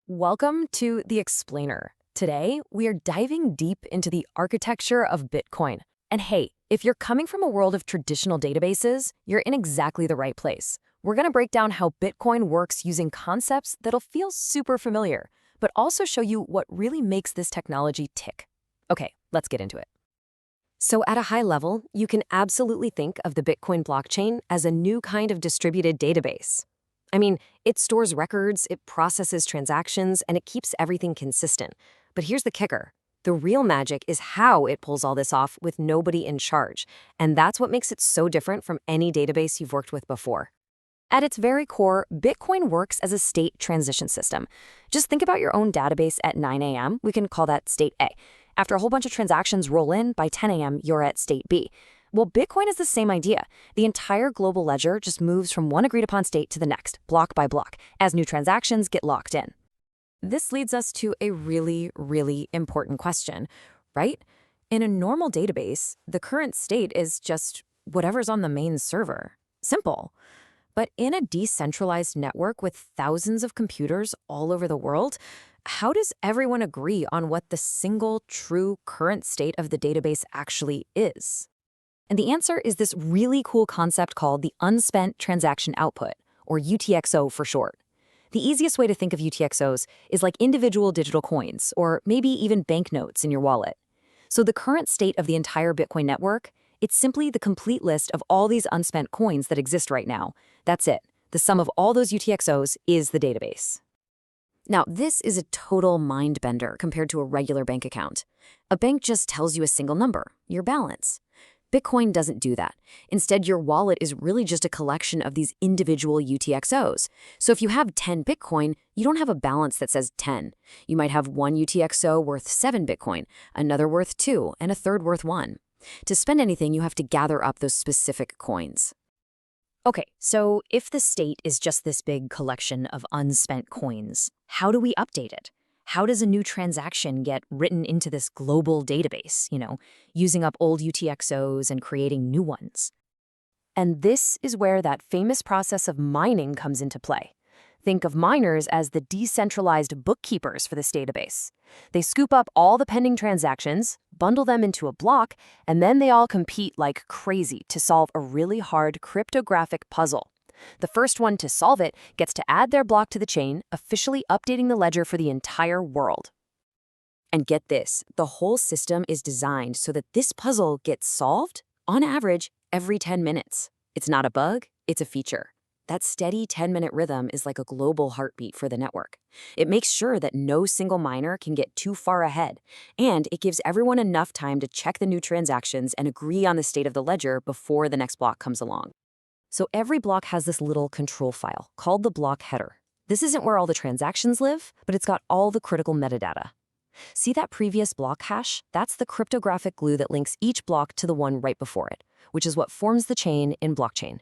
Welcome to The Explainer. Today, we are diving deep into the architecture of Bitcoin. And hey, if you're coming from a world of traditional databases, you're in exactly the right place. We're going to break down how Bitcoin works using concepts that'll feel super familiar, but also show you what really makes this technology tick. Okay, let's get into it. So at a high level, you can absolutely think of the Bitcoin blockchain as a new kind of distributed database. I mean, it stores records, it processes transactions, and it keeps everything consistent. But here's the kicker. The real magic is how it pulls all this off with nobody in charge. And that's what makes it so different from any database you've worked with before. At its very core, Bitcoin works as a state transition system. Just think about your own database at 9 a.m. We can call that state A. After a whole bunch of transactions roll in, by 10 a.m., you're at state B. Well, Bitcoin is the same idea. The entire global ledger just moves from one agreed-upon state to the next, block by block, as new transactions get locked in. This leads us to a really, really important question, right? In a normal database, the current state is just whatever's on the main server. Simple. But in a decentralized network with thousands of computers all over the world, how does everyone agree on what the single true current state of the database actually is? And the answer is this really cool concept called the unspent transaction output, or UTXO for short. The easiest way to think of UTXOs is like individual digital coins, or maybe even banknotes in your wallet. So the current state of the entire Bitcoin network, it's simply the complete list of all these unspent coins that exist right now. That's it. The sum of all those UTXOs is the database. Now, this is a total mind bender compared to a regular bank account. A bank just tells you a single number, your balance. Bitcoin doesn't do that. Instead, your wallet is really just a collection of these individual UTXOs. So if you have 10 Bitcoin, you don't have a balance that says 10. You might have one UTXO worth 7 Bitcoin, another worth 2, and a third worth 1. To spend anything, you have to gather up those specific coins. Okay, so if the state is just this big collection of unspent coins, how do we update it? How does a new transaction get written into this global database, using up old UTXOs and creating new ones? And this is where that famous process of mining comes into play. Think of miners as the decentralized bookkeepers for this database. They scoop up all the pending transactions, bundle them into a block, and then they all compete like crazy to solve a really hard cryptographic puzzle. The first one to solve it gets to add their block to the chain, officially updating the ledger for the entire world. And get this, the whole system is designed so that this puzzle gets solved, on average, every 10 minutes. It's not a bug, it's a feature. That steady 10-minute rhythm is like a global heartbeat for the network. It makes sure that no single miner can get too far ahead, and it gives everyone enough time to check the new transactions and agree on the state of the ledger before the next block comes along. So every block has this little control file called the block header. This isn't where all the transactions live, but it's got all the critical metadata. See that previous block hash? That's the cryptographic glue that links each block to the one right before it, which is what forms the chain in blockchain.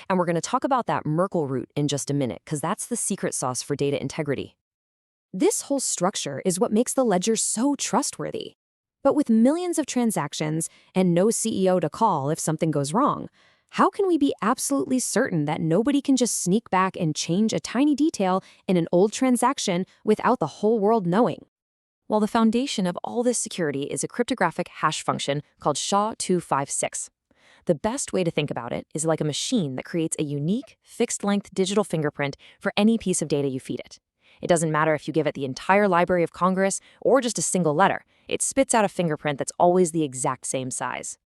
And we're going to talk about that Merkle root in just a minute, because that's the secret sauce for data integrity. This whole structure is what makes the ledger so trustworthy. But with millions of transactions and no CEO to call if something goes wrong, how can we be absolutely certain that nobody can just sneak back and change a tiny detail in an old transaction without the whole world knowing? Well, the foundation of all this security is a cryptographic hash function called SHA-256. The best way to think about it is like a machine that creates a unique, fixed-length digital fingerprint for any piece of data you feed it. It doesn't matter if you give it the entire Library of Congress or just a single letter. It spits out a fingerprint that's always the exact same size.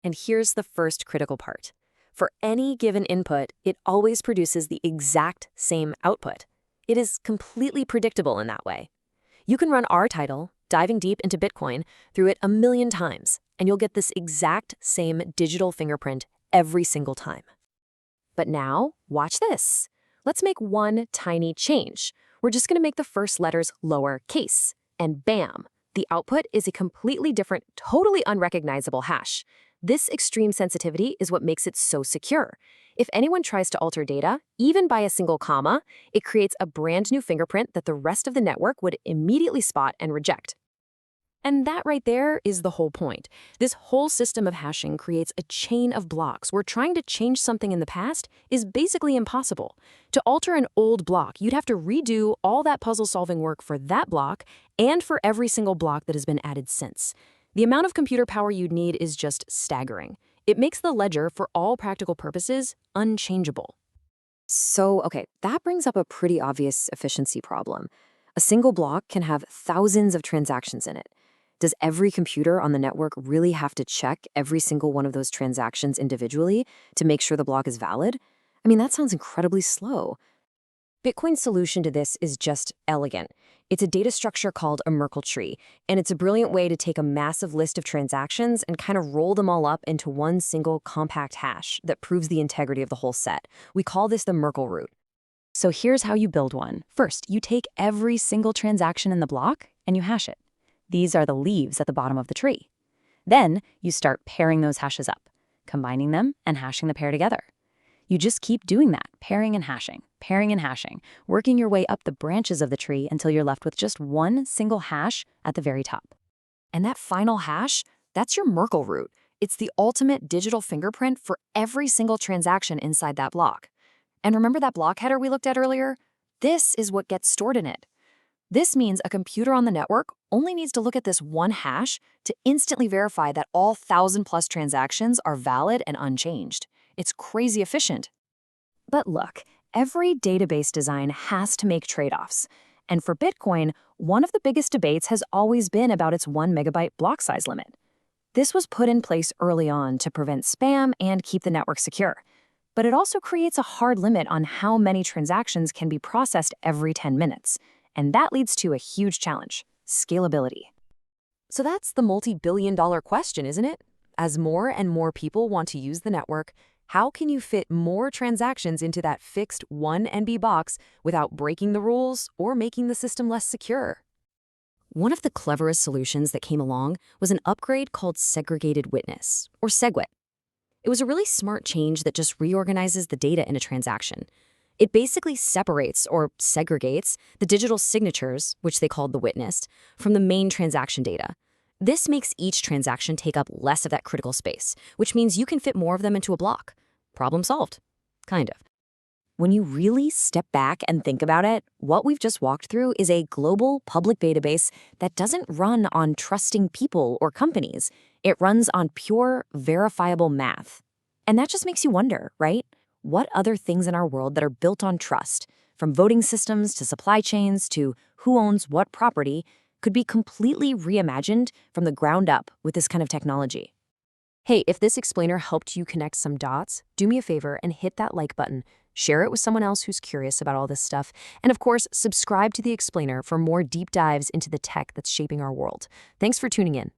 And here's the first critical part. For any given input, it always produces the exact same output. It is completely predictable in that way. You can run our title, Diving Deep into Bitcoin, through it 1,000,000 times, and you'll get this exact same digital fingerprint every single time. But now, watch this. Let's make one tiny change. We're just going to make the first letters lowercase, and bam, the output is a completely different, totally unrecognizable hash. This extreme sensitivity is what makes it so secure. If anyone tries to alter data, even by a single comma, it creates a brand new fingerprint that the rest of the network would immediately spot and reject. And that right there is the whole point. This whole system of hashing creates a chain of blocks where trying to change something in the past is basically impossible. To alter an old block, you'd have to redo all that puzzle-solving work for that block and for every single block that has been added since. The amount of computer power you'd need is just staggering. It makes the ledger, for all practical purposes, unchangeable. Okay, that brings up a pretty obvious efficiency problem. A single block can have thousands of transactions in it. Does every computer on the network really have to check every single one of those transactions individually to make sure the block is valid? I mean, that sounds incredibly slow. Bitcoin's solution to this is just elegant. It's a data structure called a Merkle tree, and it's a brilliant way to take a massive list of transactions and kind of roll them all up into one single compact hash that proves the integrity of the whole set. We call this the Merkle root. So here's how you build one. First, you take every single transaction in the block and you hash it. These are the leaves at the bottom of the tree. Then you start pairing those hashes up, combining them and hashing the pair together. You just keep doing that, pairing and hashing, working your way up the branches of the tree until you're left with just one single hash at the very top. And that final hash, that's your Merkle root. It's the ultimate digital fingerprint for every single transaction inside that block. And remember that block header we looked at earlier? This is what gets stored in it. This means a computer on the network only needs to look at this one hash to instantly verify that all 1,000+ transactions are valid and unchanged. It's crazy efficient. But look, every database design has to make trade-offs. And for Bitcoin, one of the biggest debates has always been about its 1 megabyte block size limit. This was put in place early on to prevent spam and keep the network secure. But it also creates a hard limit on how many transactions can be processed every 10 minutes. And that leads to a huge challenge: scalability. So that's the multi-billion-dollar question, isn't it? As more and more people want to use the network, how can you fit more transactions into that fixed 1 MB box without breaking the rules or making the system less secure? One of the cleverest solutions that came along was an upgrade called segregated witness, or SegWit. It was a really smart change that just reorganizes the data in a transaction. It basically separates or segregates the digital signatures, which they called the witness, from the main transaction data. This makes each transaction take up less of that critical space, which means you can fit more of them into a block. Problem solved. Kind of. When you really step back and think about it, what we've just walked through is a global public database that doesn't run on trusting people or companies. It runs on pure, verifiable math. And that just makes you wonder, right? What other things in our world that are built on trust, from voting systems to supply chains to who owns what property, could be completely reimagined from the ground up with this kind of technology? Hey, if this explainer helped you connect some dots, do me a favor and hit that like button. Share it with someone else who's curious about all this stuff. And of course, subscribe to the explainer for more deep dives into the tech that's shaping our world. Thanks for tuning in.